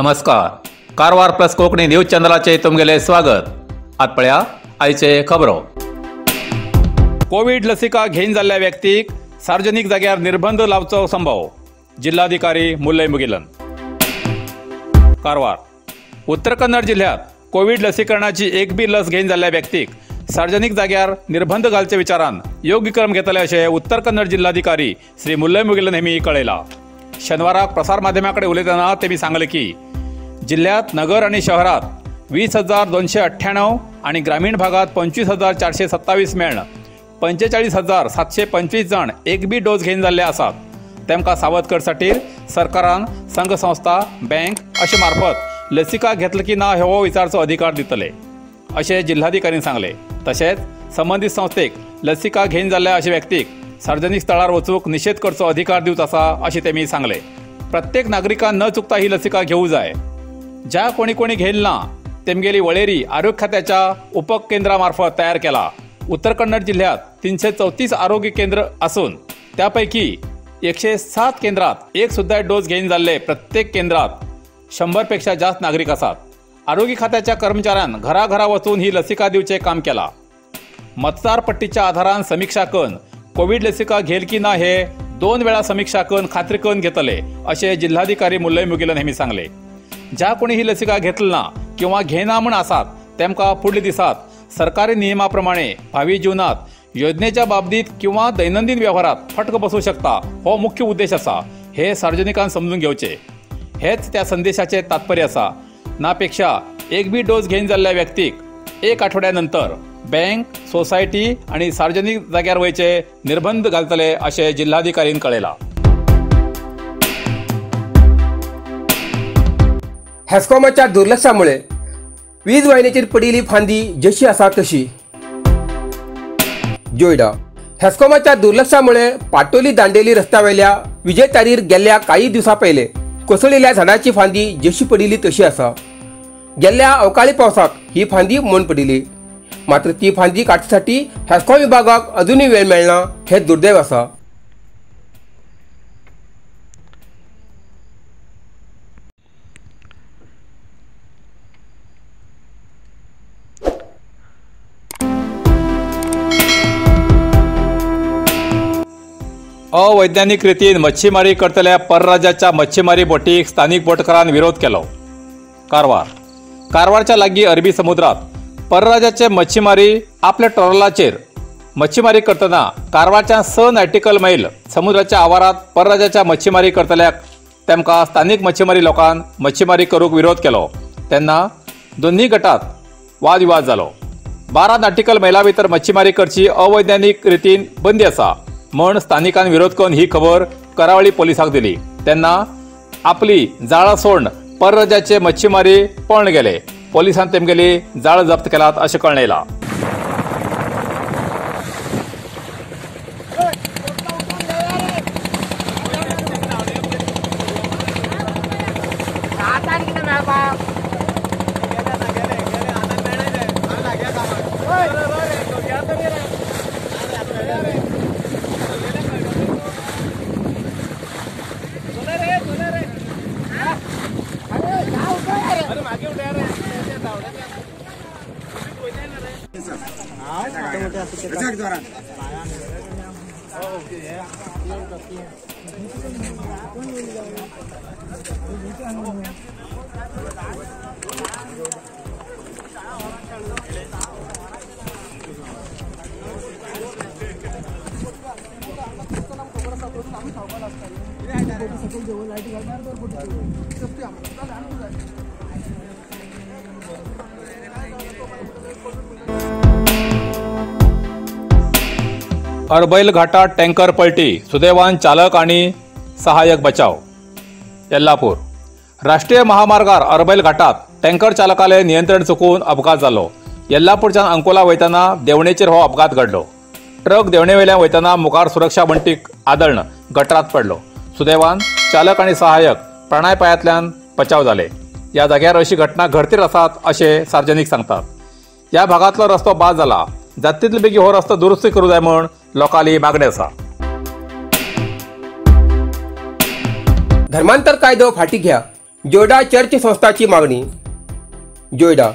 नमस्कार. Karwar plus Konkani news चॅनलाचे तुमगेले स्वागत. आत पळया आयचे खबरो. कोविड लसिका घेवन जाल्ल्या व्यक्तीक सार्वजनिक जाग्यार निर्बंध लावचो संभव. जिल्हाधिकारी मुल्लय मुगिलन. कारवार. उत्तर कन्नड जिल्ह्यात कोविड लसीकरणाची एक बी लस घेवन जाल्ल्या व्यक्तीक सार्वजनिक जाग्यार निर्बंध घालचे विचारान योग्य क्रम घेतले अशें उत्तर कन्नड जिल्हाधिकारी श्री मुल्लय मुगिलन हेमी कळयला. शनिवाराक प्रसार माध्यमांकडे उलयतना तेमी सांगले की जिल्ह्यात नगर आणि शहरात 20,298 आणि ग्रामीण भागात 25,427 मेळ्ळन 45,725 जण एक बी डोस घेवन जाल्ले आसात. तेमकां सावध करसाठी सरकारान संघ संस्था बँक अशे मार्फत लसिका घेतले की ना हो विचारचो अधिकार दितले अशें जिल्हाधिकाऱ्यान सांगले. तशेंच संबंधीत संस्थेक लसिका घेवन जाल्ल्या अशा व्यक्तीक सार्वजनिक स्थळार वचूंक निषेध करचो अधिकार दिवच आसा अशें तेमी सांगले. प्रत्येक नागरिकान न चुकता ही लसिका घेवूं जाय. ज्या कोणी घेयला ना तेमगेली वळेरी आरोग्य खात्याच्या उपकेंद्रा मार्फत तयार केला. उत्तर कन्नड जिल्ह्यात 334 आरोग्य केंद्र असून त्यापैकी 107 केंद्रात एक सुद्धा डोस घेवन जाल्ले प्रत्येक केंद्रात 100 पेक्षा जास्त नागरिक आसात. आरोग्य खात्याच्या कर्मचाऱ्यान घराघरा वचून ही लसिका दिवचे काम केला. मतदार पट्टीच्या आधारान समीक्षा करून कोविड लसिका घेल की ना हे 2 वेळा समीक्षा करून खात्री करून घेतले असे जिल्हाधिकारी मुल्लय मुगिलन हेमी सांगले. ज्या कोणी ही लसिका घेतली ना किंवा घेना म्हण आसात तेमकां फुडल्या दिसात सरकारी नियमाप्रमाणे भावी जीवनात योजनेच्या बाबतीत किंवा दैनंदिन व्यवहारात फटक बसू शकता हो मुख्य उद्देश असा. हे सार्वजनिकांन समजून घेवचे हेच त्या संदेशाचे तात्पर्य असा. नापेक्षा एक बी डोस घेवन जाल्ल्या व्यक्तीक 1 आठवड्यानंतर बँक सोसायटी आणि सार्वजनिक जाग्यार वयचे निर्बंध घालतले असे जिल्हाधिकाऱ्यान कळयला. हेस्कॉमाच्या दुर्लक्षामुळे वीज वाहिनीचेर पडिल्ली फांदी जशी आसा तशी. जोयडा. हेस्कॉमाच्या दुर्लक्षामुळे पाटोली दांडेली रस्त्यावयल्या विजय तारीर गेल्ल्या काही दिवसां पयले कोसळिल्ल्या झाडाची फांदी जशी पडिल्ली तशी आसा. गेल्ल्या अवकाळी पावसाक ही फांदी मोड पडिल्ली. मात्र ती फांदी काडच्यासाठी हेस्कॉम विभागाक अजूनही वेळ मेळना हे दुर्दैव आसा. अवैज्ञानिक रितीन मच्छीमारी करतल्या परराज्याच्या मच्छीमारी बोटीक स्थानिक बोटकारांन विरोध केलो. कारवार. कारवारच्या लागीं अरबी समुद्रात परराज्याचे मच्छीमारी आपल्या ट्रॉलराचेर मच्छीमारी करतना कारवारच्या 6 नॉटिकल मैल समुद्राच्या आवारात परराज्याच्या मच्छीमारी करतल्याक तेमकां स्थानिक मच्छीमारी लोकांन मच्छीमारी करूंक विरोध केलो. तेन्ना दोन्ही गटात वादविवाद जालो. 12 नॉटिकल मैला भितर मच्छीमारी करची अवैज्ञानिक रितीन बंदी आसा म्हण स्थानिकांनी विरोध करून ही खबर करावळी पोलिसांक दिली. तेन्ना आपली जाळां सोडून परराज्याचे मच्छीमारी पळून गेले. पोलिसांनी तेमगेली जाळ जप्त केलात अशें कळयलां. अरबैल घाटात टँकर पलटी, सुदैवान चालक आणि सहाय्यक बचाव. येल्लापूर. राष्ट्रीय महामार्गार अरबैल घाटात टँकर चालकाले नियंत्रण चुकून अपघात जालो. येल्लापूरच्यान अंकोला वयतना देवणेचेर हो अपघात घडलो. ट्रक देवणेवेल्यान वयतना मुखार सुरक्षा बंटीक आदळन गटारात पडलो. सुदैवान चालक आणि सहाय्यक प्राणापायांतल्यान बचाव जाले. या जाग्यार अशी घटना घडतील आसात अशें सार्वजनिक सांगतात. या भागातलो रस्तो बाद जाला. जाता तितले बेगीन हो रस्तो दुरुस्ती करूं जाय म्हण लोकांली मागणी आसा. धर्मांतर कायदो फाटी घ्या जोयडा चर्च संस्थाची मागणी. जोयडा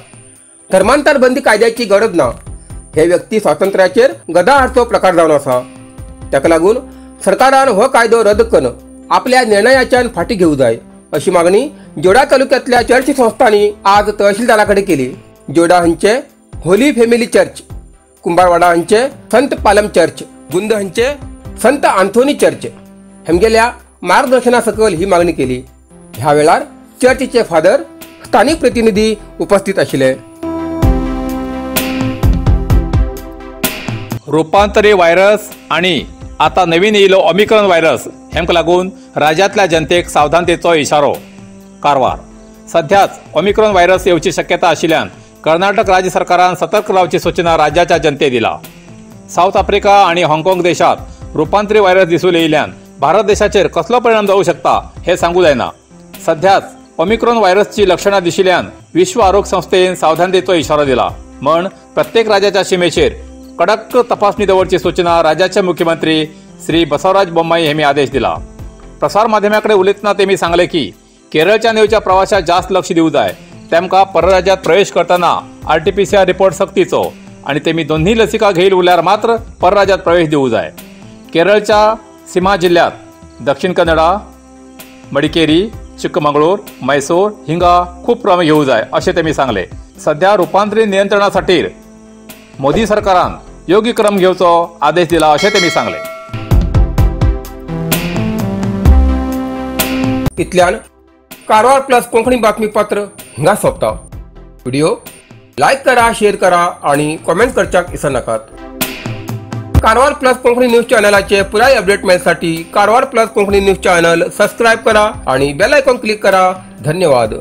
धर्मांतर बंदी कायद्याची गरज ना. हे व्यक्ती स्वातंत्र्याचेर गदा हाडचो प्रकार जावन आसा. ताका लागून सरकारान हो कायदो रद्द करून आपल्या निर्णयाच्यान फाटी घेवूं जाय अशी मागणी जोयडा तालुक्यातल्या चर्च संस्थांनी आज तहसीलदाराकडे केली. जोयडा हांचे होली फॅमिली चर्च, कुंभारवाडा हांचे संत पालम चर्च, गुंद हांचे संत आंथोनी चर्च हेमगेल्या मार्गदर्शना सकल ही मागणी केली. ह्या वेळार चर्चचे फादर, स्थानिक प्रतिनिधी उपस्थित आशिल्ले. रुपांतरी व्हायरस आणि आता नवीन येयलो ओमिक्रॉन व्हायरस हेमका लागून राज्यातल्या जनतेक सावधानतेचो इशारो. कारवार सध्याच ओमिक्रॉन व्हायरस येवची शक्यता आशिल्ल्यान कर्नाटक राज्य सरकारान सतर्क रावची सूचना राज्याच्या जनतेक दिला. साऊथ आफ्रिका आणि हाँगकाँग देशात रुपांतरी व्हायरस दिसून येयल्यान भारत देशाचेर कसलो परिणाम जावं शकता हे सांगू जायना. सध्याच ओमिक्रॉन व्हायरसची लक्षणां दिशिल्ल्यान विश्व आरोग्य संस्थेन सावधानतेचो इशारो दिला. म्हण प्रत्येक राज्याच्या सीमेचेर कडक तपासणी दवरची सूचना राज्याचे मुख्यमंत्री श्री बसवराज बोम्माई हेमी आदेश दिला. प्रसार माध्यमांकडे उलयतना तेमी सांगले की केरळच्या येवच्या प्रवाशाक जास्त लक्ष दिवं जाय. तेमकां परराज्यात प्रवेश करतना RT-PCR रिपोर्ट सक्तीचो आणि तेमी दोन्ही लसिका घेयल उरल्यार मात्र परराज्यात प्रवेश दिवं जाय. केरळच्या सीमा जिल्ह्यात दक्षिण कन्नडा, मडिकेरी, चिक्कमंगळूर, मैसूर हिंगा खूप प्रवेश घेवं जाय अशें तेमी सांगले. सध्या रुपांतरी नियंत्रणासाठी मोदी सरकारान योग्य क्रम घेवचो आदेश दिला अशें तेमी सांगले. इतल्यान कारवार प्लस कोंकणी बातमीपत्र हिंगा सोंपता. व्हिडिओ लाईक करा, शेअर करा आणि कमेंट करच्याक विसरनाकात. कारवार प्लस कोंकणी न्यूज चॅनलाचे पुराय अपडेट मेळसाठी Karwar plus Konkani news channel subscribe करा आणि बेल आयकॉन क्लिक करा. धन्यवाद.